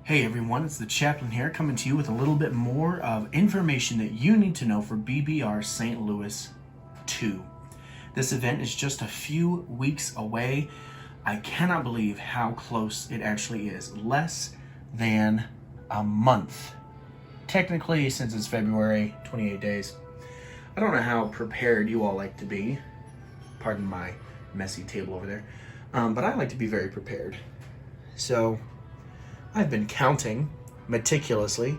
Hey everyone, it's the Chaplain here coming to you with a little bit more of information that you need to know for BBR St. Louis 2. This event is just a few weeks away. I cannot believe how close it actually is. Less than a month. Technically, since it's February, 28 days. I don't know how prepared you all like to be. Pardon my messy table over there. But I like to be very prepared. So I've been counting meticulously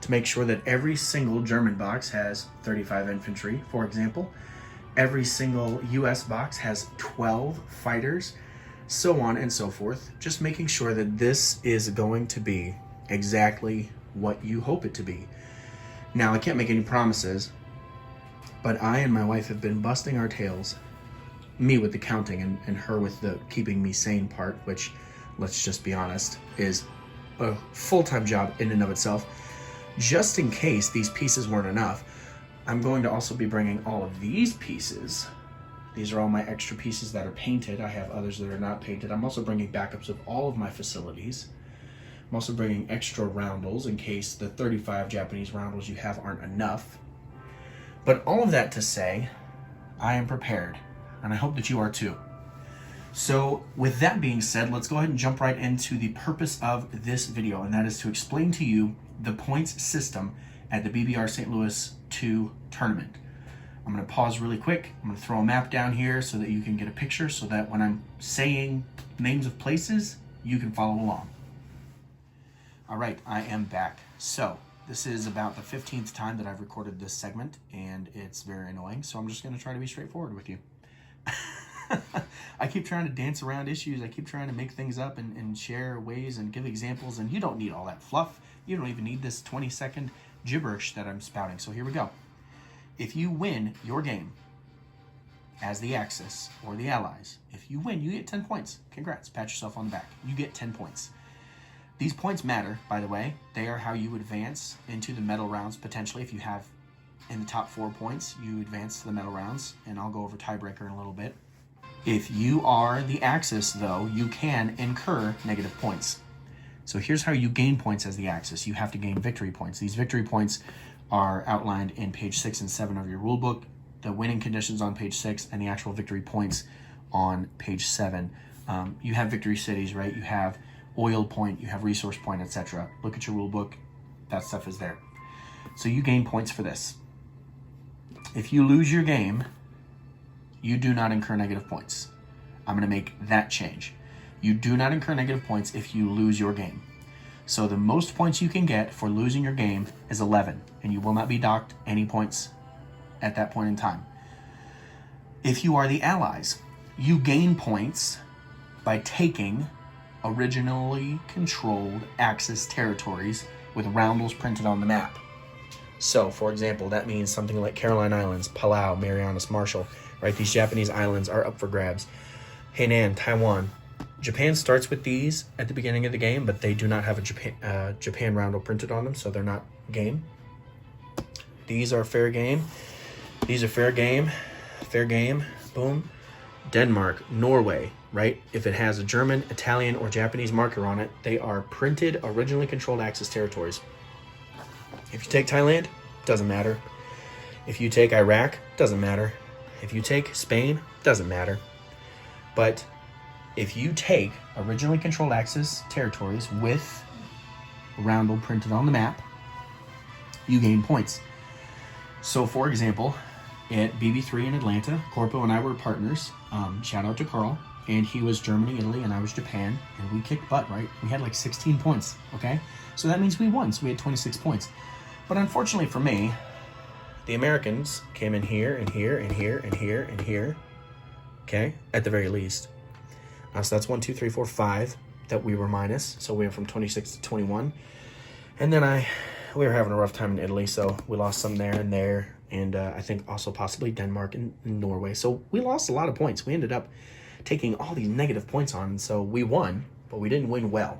to make sure that every single German box has 35 infantry, for example. Every single US box has 12 fighters, so on and so forth. Just making sure that this is going to be exactly what you hope it to be. Now, I can't make any promises, but I and my wife have been busting our tails, me with the counting and her with the keeping me sane part, which, let's just be honest, is a full-time job in and of itself. Just in case these pieces weren't enough, I'm going to also be bringing all of these pieces. These are all my extra pieces that are painted. I have others that are not painted. I'm also bringing backups of all of my facilities. I'm also bringing extra roundels in case the 35 Japanese roundels you have aren't enough. But all of that to say, I am prepared, and I hope that you are too. So with that being said, let's go ahead and jump right into the purpose of this video, and that is to explain to you the points system at the BBR St. Louis 2 tournament. I'm going to pause really quick. I'm going to throw a map down here so that you can get a picture, so that when I'm saying names of places, you can follow along. All right, I am back. So this is about the 15th time that I've recorded this segment, and it's very annoying, so I'm just going to try to be straightforward with you. I keep trying to dance around issues. I keep trying to make things up and share ways and give examples, and you don't need all that fluff. You don't even need this 20-second gibberish that I'm spouting. So here we go. If you win your game as the Axis or the Allies, if you win, you get 10 points. Congrats. Pat yourself on the back. You get 10 points. These points matter, by the way. They are how you advance into the medal rounds, potentially. If you have in the top 4 points, you advance to the medal rounds, and I'll go over tiebreaker in a little bit. If you are the Axis, though, you can incur negative points. So here's how you gain points as the Axis. You have to gain victory points. These victory points are outlined in page 6 and 7 of your rulebook, the winning conditions on page 6, and the actual victory points on page 7. You have victory cities, right? You have oil point, you have resource point, etc. Look at your rulebook. That stuff is there. So you gain points for this. If you lose your game, you do not incur negative points. I'm going to make that change. You do not incur negative points if you lose your game. So the most points you can get for losing your game is 11, and you will not be docked any points at that point in time. If you are the Allies, you gain points by taking originally controlled Axis territories with roundels printed on the map. So, for example, that means something like Caroline Islands, Palau, Marianas, Marshall, right? These Japanese islands are up for grabs. Hainan, Taiwan. Japan starts with these at the beginning of the game, but they do not have a Japan roundel printed on them, so they're not game. These are fair game. These are fair game. Fair game. Boom. Denmark, Norway, right? If it has a German, Italian, or Japanese marker on it, they are printed, originally controlled Axis territories. If you take Thailand, doesn't matter. If you take Iraq, doesn't matter. If you take Spain, doesn't matter. But if you take originally controlled Axis territories with roundel printed on the map, you gain points. So, for example, at BB3 in Atlanta, Corpo and I were partners. Shout out to Carl. And he was Germany, Italy, and I was Japan. And we kicked butt, right? We had like 16 points, okay? So that means we won. So we had 26 points. But unfortunately for me, the Americans came in here and here and here and here and here, okay, at the very least. So that's 1, 2, 3, 4, 5 that we were minus. So we went from 26 to 21. And then we were having a rough time in Italy, so we lost some there and there. And I think also possibly Denmark and Norway. So we lost a lot of points. We ended up taking all these negative points on. And so we won, but we didn't win well.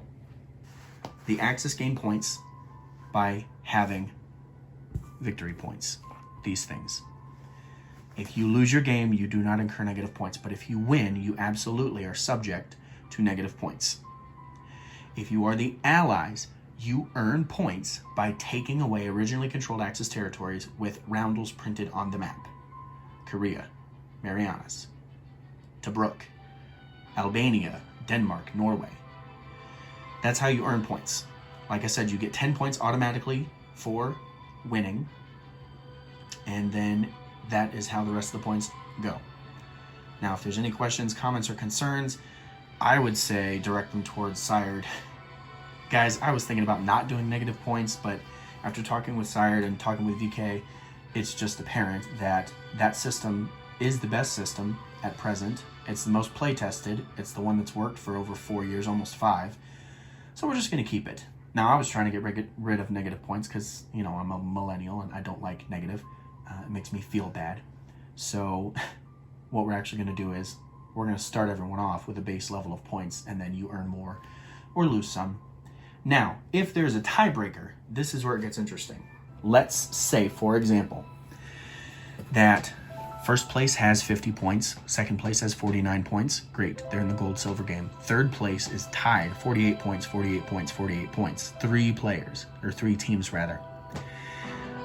The Axis gained points by having victory points, these things. If you lose your game, you do not incur negative points, but if you win, you absolutely are subject to negative points. If you are the Allies, you earn points by taking away originally controlled Axis territories with roundels printed on the map. Korea, Marianas, Tobruk, Albania, Denmark, Norway. That's how you earn points. Like I said, you get 10 points automatically for winning, and then that is how the rest of the points go. Now, if there's any questions, comments, or concerns, I would say direct them towards Sired. Guys, I was thinking about not doing negative points, but after talking with Sired and talking with VK, it's just apparent that that system is the best system at present. It's the most play-tested. It's the one that's worked for over 4 years, almost 5. So we're just going to keep it. Now, I was trying to get rid of negative points because, you know, I'm a millennial and I don't like negative. It makes me feel bad. So what we're actually going to do is we're going to start everyone off with a base level of points, and then you earn more or lose some. Now, if there's a tiebreaker, this is where it gets interesting. Let's say, for example, that first place has 50 points, second place has 49 points. Great, they're in the gold-silver game. Third place is tied, 48 points, 48 points, 48 points. 3 players, or 3 teams rather.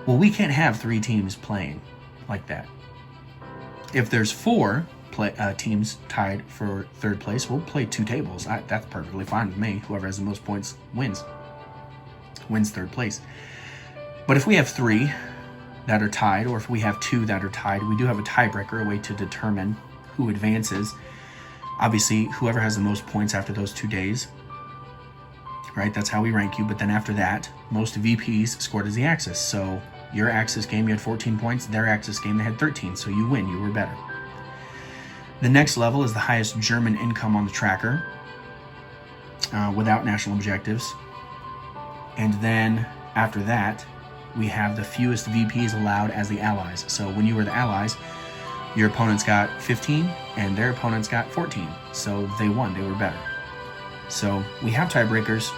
Well, we can't have 3 teams playing like that. If there's 4 teams tied for third place, we'll play 2 tables. That's perfectly fine with me. Whoever has the most points wins third place. But if we have 3 that are tied, or if we have 2 that are tied, we do have a tiebreaker, a way to determine who advances. Obviously, whoever has the most points after those 2 days, right? That's how we rank you. But then after that, most VPs scored as the Axis. So your Axis game, you had 14 points. Their Axis game, they had 13. So you win. You were better. The next level is the highest German income on the tracker without national objectives. And then after that, we have the fewest VPs allowed as the allies. So when you were the allies, your opponents got 15 and their opponents got 14. So they won. They were better. So we have tiebreakers.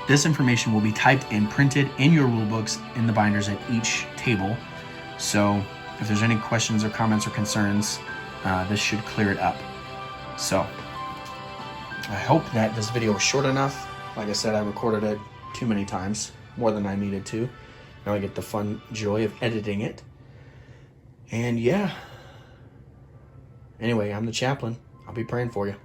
This information will be typed and printed in your rulebooks in the binders at each table. So if there's any questions or comments or concerns, this should clear it up. So I hope that this video was short enough. Like I said, I recorded it too many times, more than I needed to. Now I get the fun joy of editing it. And yeah. Anyway, I'm the chaplain. I'll be praying for you.